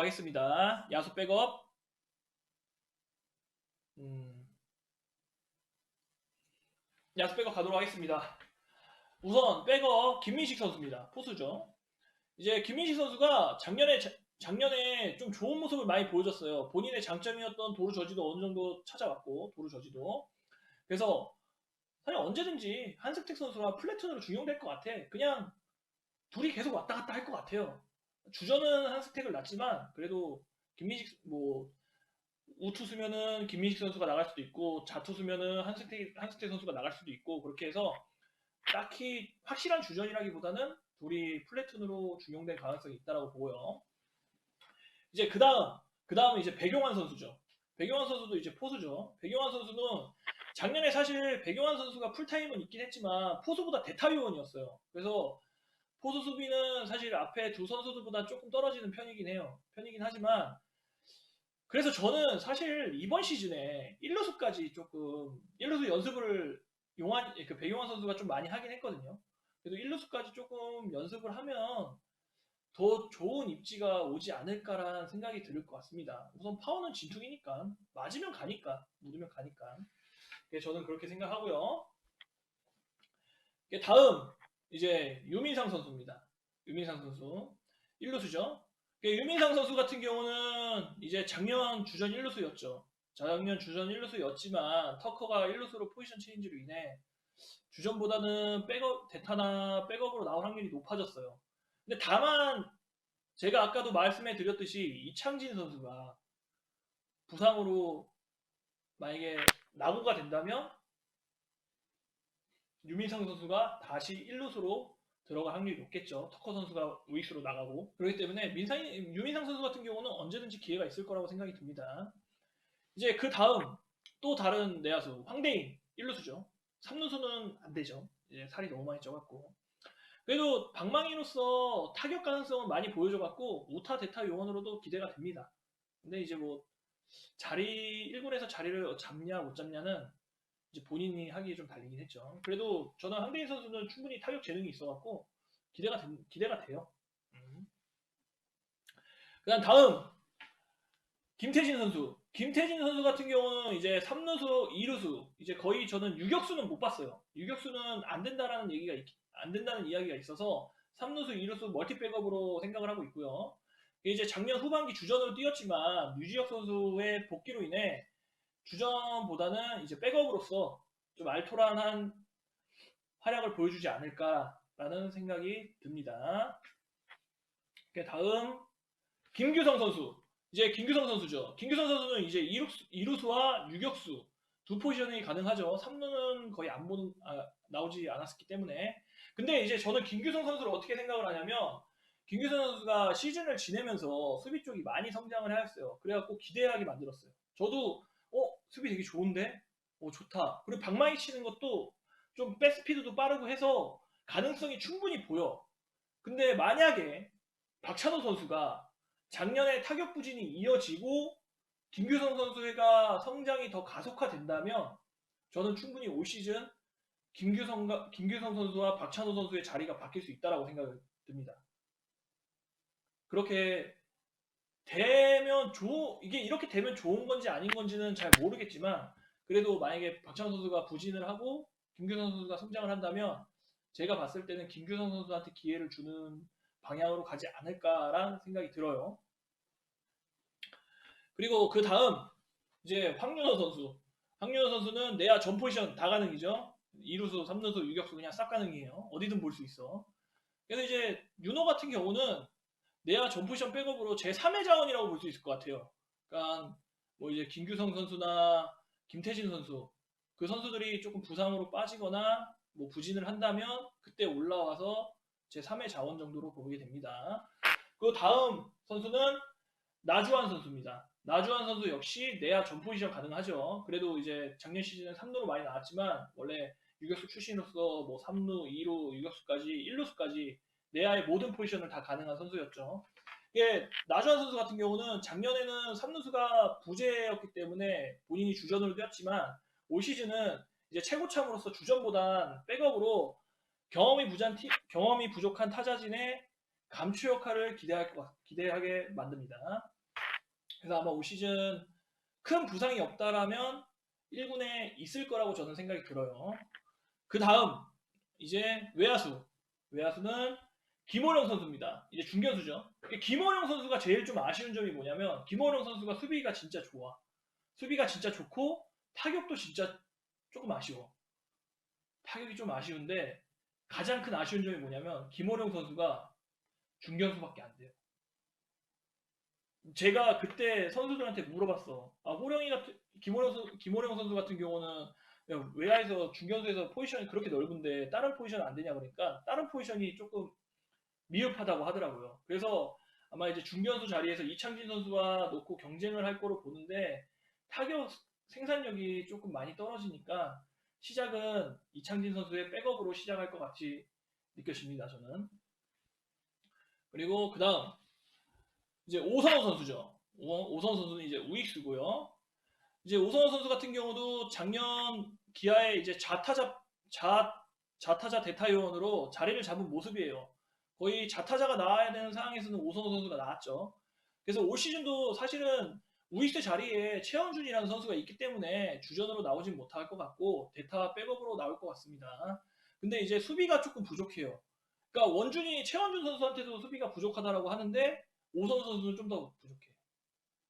하겠습니다. 야수 백업. 야수 백업 가도록 하겠습니다. 우선 백업 김민식 선수입니다. 포수죠. 이제 김민식 선수가 작년에 좀 좋은 모습을 많이 보여줬어요. 본인의 장점이었던 도루 저지도 어느 정도 찾아왔고, 도루 저지도. 그래서 사실 언제든지 한승택 선수가 플래툰으로 중용될 것 같아. 그냥 둘이 계속 왔다 갔다 할 것 같아요. 주전은 한승택을 놨지만 그래도 김민식 우투수면은 김민식 선수가 나갈 수도 있고 자투수면은 한승태 선수가 나갈 수도 있고 그렇게 해서 딱히 확실한 주전이라기보다는 둘이 플래툰으로 중용될 가능성이 있다라고 보고요. 이제 그 다음 이제 백용환 선수죠. 백용환 선수도 이제 포수죠. 백용환 선수는 작년에 사실 백용환 선수가 풀타임은 있긴 했지만 포수보다 대타 요원이었어요. 그래서 포수 수비는 사실 앞에 두 선수들보다 조금 떨어지는 편이긴 하지만 그래서 저는 사실 이번 시즌에 1루수까지 조금 1루수 연습을 백용환 선수가 좀 많이 하긴 했거든요. 그래도 1루수까지 조금 연습을 하면 더 좋은 입지가 오지 않을까라는 생각이 들 것 같습니다. 우선 파워는 진퉁이니까 맞으면 가니까 묻으면 가니까 저는 그렇게 생각하고요. 다음 이제 유민상 선수입니다. 유민상 선수 1루수죠. 유민상 선수 같은 경우는 이제 작년 주전 1루수였죠. 작년 주전 1루수였지만 터커가 1루수로 포지션 체인지로 인해 주전보다는 대타나 백업으로 나올 확률이 높아졌어요. 근데 다만 제가 아까도 말씀해 드렸듯이 이창진 선수가 부상으로 만약에 낙오가 된다면 유민상 선수가 다시 1루수로 들어갈 확률이 높겠죠. 터커 선수가 우익수로 나가고 그렇기 때문에 유민상 선수 같은 경우는 언제든지 기회가 있을 거라고 생각이 듭니다. 이제 그 다음 또 다른 내야수 황대인 1루수죠. 3루수는 안 되죠. 이제 살이 너무 많이 쪄갖고 그래도 방망이로서 타격 가능성은 많이 보여줘갖고 우타 대타 요원으로도 기대가 됩니다. 근데 이제 뭐 1군에서 자리를 잡냐 못 잡냐는 이제 본인이 하기에 좀 달리긴 했죠. 그래도 저는 황대인 선수는 충분히 타격 재능이 있어갖고 기대가 돼요. 그다음 다음 김태진 선수. 김태진 선수 같은 경우는 이제 3루수, 2루수 이제 거의 저는 유격수는 못 봤어요. 유격수는 안 된다는 이야기가 있어서 3루수, 2루수 멀티백업으로 생각을 하고 있고요. 이제 작년 후반기 주전으로 뛰었지만 유지혁 선수의 복귀로 인해 주전보다는 이제 백업으로서 좀 알토란한 활약을 보여주지 않을까라는 생각이 듭니다. 다음 김규성 선수. 이제 김규성 선수죠. 김규성 선수는 이제 2루수와 유격수 두 포지션이 가능하죠. 3루는 거의 나오지 않았기 때문에. 근데 이제 저는 김규성 선수를 어떻게 생각을 하냐면 김규성 선수가 시즌을 지내면서 수비 쪽이 많이 성장을 하였어요. 그래갖고 기대하게 만들었어요. 저도 수비 되게 좋은데? 좋다. 그리고 방망이 치는 것도 좀 백스피드도 빠르고 해서 가능성이 충분히 보여. 근데 만약에 박찬호 선수가 작년에 타격 부진이 이어지고 김규성 선수가 성장이 더 가속화된다면 저는 충분히 올 시즌 김규성 선수와 박찬호 선수의 자리가 바뀔 수 있다고 생각이 듭니다. 그렇게 이게 이렇게 되면 좋은 건지 아닌 건지는 잘 모르겠지만 그래도 만약에 박찬호 선수가 부진을 하고 김규성 선수가 성장을 한다면 제가 봤을 때는 김규성 선수한테 기회를 주는 방향으로 가지 않을까라는 생각이 들어요. 그리고 그 다음 이제 황윤호 선수. 황윤호 선수는 내야 전 포지션 다 가능이죠. 2루수, 3루수, 유격수 그냥 싹 가능이에요. 어디든 볼 수 있어. 그래서 이제 윤호 같은 경우는 내야 전 포지션 백업으로 제 3의 자원이라고 볼 수 있을 것 같아요. 그러니까 뭐 이제 김규성 선수나 김태진 선수 그 선수들이 조금 부상으로 빠지거나 뭐 부진을 한다면 그때 올라와서 제 3의 자원 정도로 보게 됩니다. 그 다음 선수는 나주환 선수입니다. 나주환 선수 역시 내야 전 포지션 가능하죠. 그래도 이제 작년 시즌에 3루로 많이 나왔지만 원래 유격수 출신으로서 뭐 3루, 2루, 유격수까지 1루수까지 내야의 모든 포지션을 다 가능한 선수였죠. 이게 나주환 선수 같은 경우는 작년에는 3루수가 부재였기 때문에 본인이 주전으로 뛰었지만 올 시즌은 이제 최고참으로서 주전보단 백업으로 경험이 부족한 타자진의 감초 역할을 기대하게 만듭니다. 그래서 아마 올 시즌 큰 부상이 없다라면 1군에 있을 거라고 저는 생각이 들어요. 그 다음 이제 외야수는 김호령 선수입니다. 이제 중견수죠. 김호령 선수가 제일 좀 아쉬운 점이 뭐냐면 김호령 선수가 수비가 진짜 좋아. 수비가 진짜 좋고 타격도 진짜 조금 아쉬워. 타격이 좀 아쉬운데 가장 큰 아쉬운 점이 뭐냐면 김호령 선수가 중견수밖에 안 돼요. 제가 그때 선수들한테 물어봤어. 김호령 선수 같은 경우는 외야에서 중견수에서 포지션이 그렇게 넓은데 다른 포지션 안 되냐 그러니까 다른 포지션이 조금 미흡하다고 하더라고요. 그래서 아마 이제 중견수 자리에서 이창진 선수와 놓고 경쟁을 할 거로 보는데 타격 생산력이 조금 많이 떨어지니까 시작은 이창진 선수의 백업으로 시작할 것 같이 느껴집니다. 저는. 그리고 그 다음 이제 오선호 선수죠. 오선호 선수는 이제 우익수고요. 이제 오선호 선수 같은 경우도 작년 기아에 이제 좌타자 대타요원으로 자리를 잡은 모습이에요. 거의 좌타자가 나와야 되는 상황에서는 오선호 선수가 나왔죠. 그래서 올 시즌도 사실은 우익수 자리에 최원준이라는 선수가 있기 때문에 주전으로 나오진 못할 것 같고 대타 백업으로 나올 것 같습니다. 근데 이제 수비가 조금 부족해요. 그러니까 최원준 선수한테도 수비가 부족하다라고 하는데 오선호 선수는 좀 더 부족해요.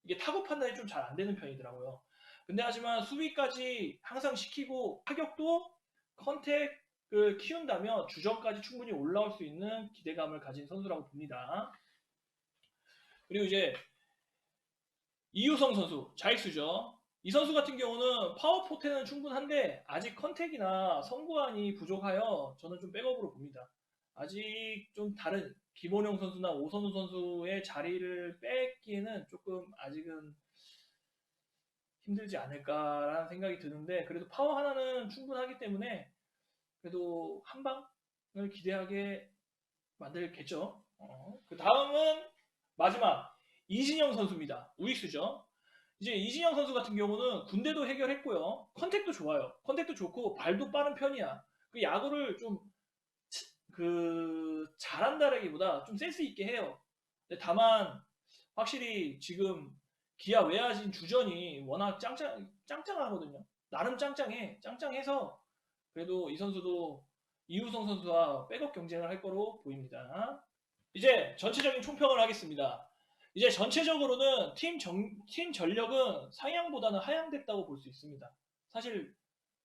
이게 타구 판단이 좀 잘 안 되는 편이더라고요. 근데 하지만 수비까지 항상 시키고 타격도 컨택을 키운다면 주전까지 충분히 올라올 수 있는 기대감을 가진 선수라고 봅니다. 그리고 이제 이유성 선수, 좌익수죠. 이 선수 같은 경우는 파워포텐은 충분한데 아직 컨택이나 선구안이 부족하여 저는 좀 백업으로 봅니다. 아직 좀 다른 김원영 선수나 오선우 선수의 자리를 뺏기에는 조금 아직은 힘들지 않을까라는 생각이 드는데 그래도 파워 하나는 충분하기 때문에 그래도 한 방을 기대하게 만들겠죠. 그 다음은 마지막 이진영 선수입니다. 우익수죠. 이제 이진영 선수 같은 경우는 군대도 해결했고요. 컨택도 좋아요. 컨택도 좋고 발도 빠른 편이야. 그 야구를 좀 잘한다라기보다 좀 센스 있게 해요. 근데 다만 확실히 지금 기아 외야진 주전이 워낙 짱짱하거든요. 나름 짱짱해서 그래도 이 선수도 이우성 선수와 백업 경쟁을 할 거로 보입니다. 이제 전체적인 총평을 하겠습니다. 이제 전체적으로는 팀 전력은 상향보다는 하향됐다고 볼 수 있습니다. 사실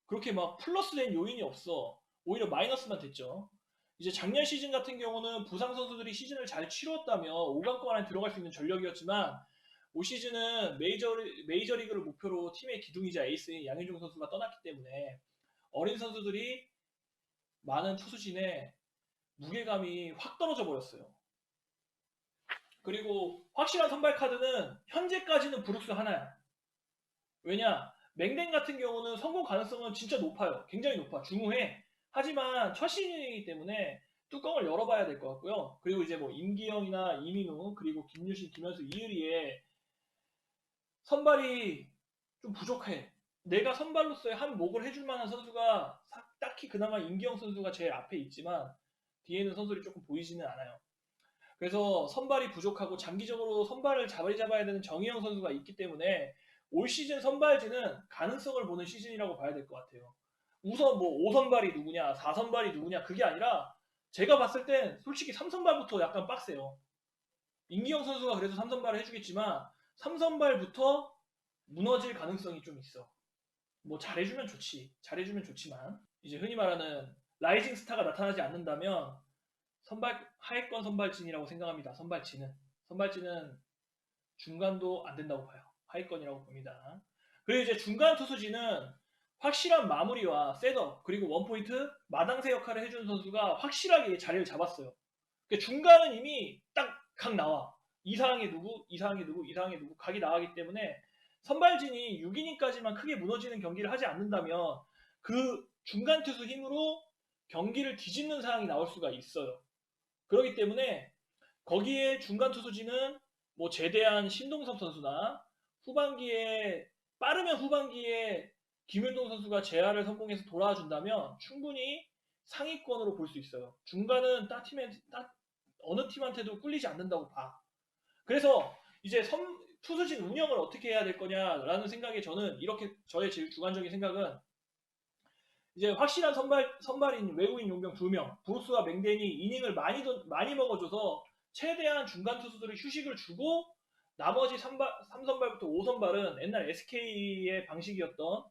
그렇게 막 플러스된 요인이 없어. 오히려 마이너스만 됐죠. 이제 작년 시즌 같은 경우는 부상 선수들이 시즌을 잘 치루었다며 5강권 안에 들어갈 수 있는 전력이었지만 올 시즌은 메이저리그를 목표로 팀의 기둥이자 에이스인 양현종 선수가 떠났기 때문에 어린 선수들이 많은 투수진에 무게감이 확 떨어져 버렸어요. 그리고 확실한 선발 카드는 현재까지는 브룩스 하나야. 왜냐? 맹댕 같은 경우는 성공 가능성은 진짜 높아요. 굉장히 높아. 중후해. 하지만 첫 시즌이기 때문에 뚜껑을 열어봐야 될 것 같고요. 그리고 이제 뭐 임기영이나 이민우 그리고 김유신, 김현수, 이의리에 선발이 좀 부족해. 내가 선발로서의 한 목을 해줄 만한 선수가 딱히 그나마 임기영 선수가 제일 앞에 있지만 뒤에는 선수들이 조금 보이지는 않아요. 그래서 선발이 부족하고 장기적으로 선발을 자리 잡아야 되는 정희영 선수가 있기 때문에 올 시즌 선발진은 가능성을 보는 시즌이라고 봐야 될 것 같아요. 우선 뭐 5선발이 누구냐 4선발이 누구냐 그게 아니라 제가 봤을 땐 솔직히 3선발부터 약간 빡세요. 임기영 선수가 그래도 3선발을 해주겠지만 3선발부터 무너질 가능성이 좀 있어. 뭐 잘해주면 잘해주면 좋지만 이제 흔히 말하는 라이징 스타가 나타나지 않는다면 하위권 선발진이라고 생각합니다. 선발진은 중간도 안 된다고 봐요. 하위권이라고 봅니다. 그리고 이제 중간 투수진은 확실한 마무리와 셋업 그리고 원포인트 마당새 역할을 해주는 선수가 확실하게 자리를 잡았어요. 그러니까 중간은 이미 딱 각 나와. 이 상황에 누구 각이 나가기 때문에 선발진이 6이닝까지만 크게 무너지는 경기를 하지 않는다면 그 중간 투수 힘으로 경기를 뒤집는 상황이 나올 수가 있어요. 그렇기 때문에 거기에 중간 투수진은 뭐 제대한 신동섭 선수나 빠르면 후반기에 김윤동 선수가 재활을 성공해서 돌아와 준다면 충분히 상위권으로 볼 수 있어요. 중간은 어느 팀한테도 꿀리지 않는다고 봐. 그래서 이제 투수진 운영을 어떻게 해야 될 거냐라는 생각에 저는 이렇게 저의 제일 주관적인 생각은 이제 확실한 선발인 외국인 용병 2명, 브루스와 맹덴이 이닝을 많이 먹어줘서 최대한 중간 투수들이 휴식을 주고 나머지 3선발부터 5선발은 옛날 SK의 방식이었던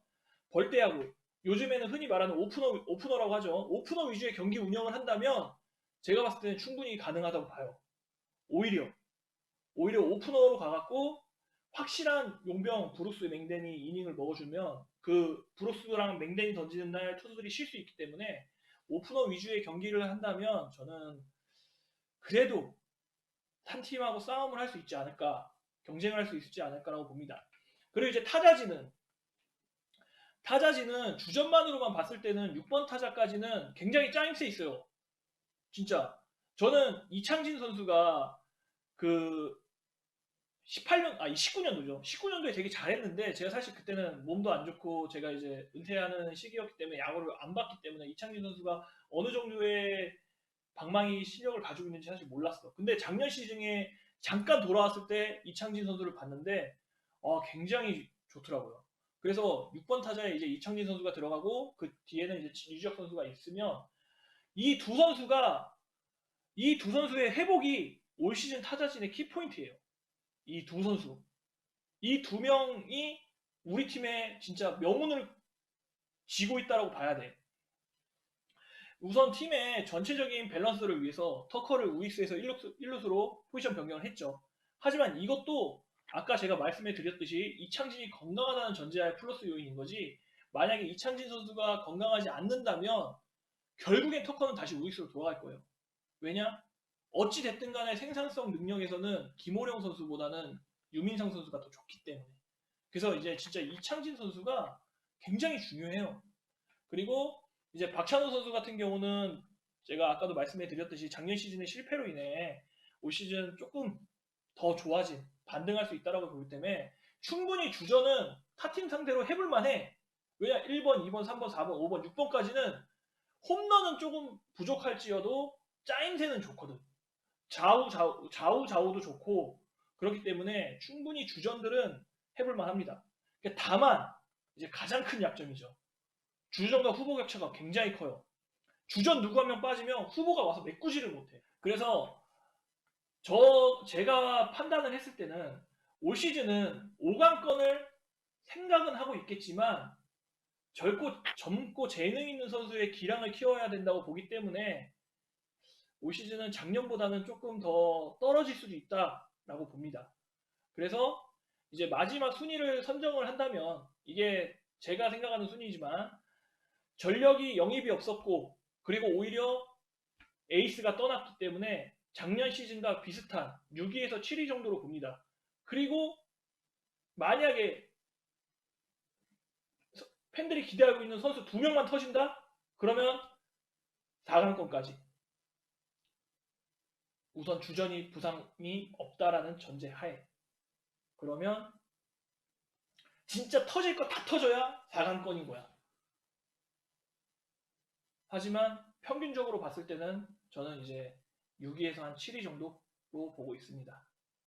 벌떼야구, 요즘에는 흔히 말하는 오프너라고 하죠. 오프너 위주의 경기 운영을 한다면 제가 봤을 때는 충분히 가능하다고 봐요. 오히려 오프너로 가갖고 확실한 용병 브루스 맹덴이 이닝을 먹어주면 그 브루스랑 맹덴이 던지는 날 투수들이 쉴 수 있기 때문에 오프너 위주의 경기를 한다면 저는 그래도 한 팀하고 싸움을 할 수 있지 않을까, 경쟁을 할 수 있지 않을까라고 봅니다. 그리고 이제 타자진은 주전만으로만 봤을 때는 6번 타자까지는 굉장히 짜임새 있어요. 진짜 저는 이창진 선수가 그 19년도죠. 19년도에 되게 잘했는데 제가 사실 그때는 몸도 안 좋고 제가 이제 은퇴하는 시기였기 때문에 야구를 안 봤기 때문에 이창진 선수가 어느 정도의 방망이 실력을 가지고 있는지 사실 몰랐어. 근데 작년 시즌에 잠깐 돌아왔을 때 이창진 선수를 봤는데 굉장히 좋더라고요. 그래서 6번 타자에 이제 이창진 선수가 들어가고 그 뒤에는 이제 유지혁 선수가 있으면 이 두 선수의 회복이 올 시즌 타자진의 키포인트예요. 이 두 선수. 이 두 명이 우리 팀의 진짜 명운을 쥐고 있다고 봐야 돼. 우선 팀의 전체적인 밸런스를 위해서 터커를 우익수에서 1루수로 포지션 변경을 했죠. 하지만 이것도 아까 제가 말씀해 드렸듯이 이창진이 건강하다는 전제하에 플러스 요인인 거지, 만약에 이창진 선수가 건강하지 않는다면 결국엔 터커는 다시 우익수로 돌아갈 거예요. 왜냐? 어찌 됐든 간에 생산성 능력에서는 김호령 선수보다는 유민상 선수가 더 좋기 때문에. 그래서 이제 진짜 이창진 선수가 굉장히 중요해요. 그리고 이제 박찬호 선수 같은 경우는 제가 아까도 말씀해 드렸듯이 작년 시즌의 실패로 인해 올 시즌 조금 더 좋아진, 반등할 수 있다고 보기 때문에 충분히 주전은 타팀 상대로 해볼 만해. 왜냐? 1번, 2번, 3번, 4번, 5번, 6번까지는 홈런은 조금 부족할지어도 짜임새는 좋거든. 좌우도 좋고 그렇기 때문에 충분히 주전들은 해볼 만합니다. 다만 이제 가장 큰 약점이죠. 주전과 후보 격차가 굉장히 커요. 주전 누구 한 명 빠지면 후보가 와서 메꾸지를 못해. 그래서 제가 판단을 했을 때는 올 시즌은 5강권을 생각은 하고 있겠지만 젊고 재능 있는 선수의 기량을 키워야 된다고 보기 때문에 올 시즌은 작년보다는 조금 더 떨어질 수도 있다라고 봅니다. 그래서 이제 마지막 순위를 선정을 한다면 이게 제가 생각하는 순위지만 전력이 영입이 없었고 그리고 오히려 에이스가 떠났기 때문에 작년 시즌과 비슷한 6위에서 7위 정도로 봅니다. 그리고 만약에 팬들이 기대하고 있는 선수 2명만 터진다? 그러면 4강권까지. 우선 주전이 부상이 없다라는 전제 하에. 그러면 진짜 터질 거 다 터져야 4강권인 거야. 하지만 평균적으로 봤을 때는 저는 이제 6위에서 한 7위 정도로 보고 있습니다.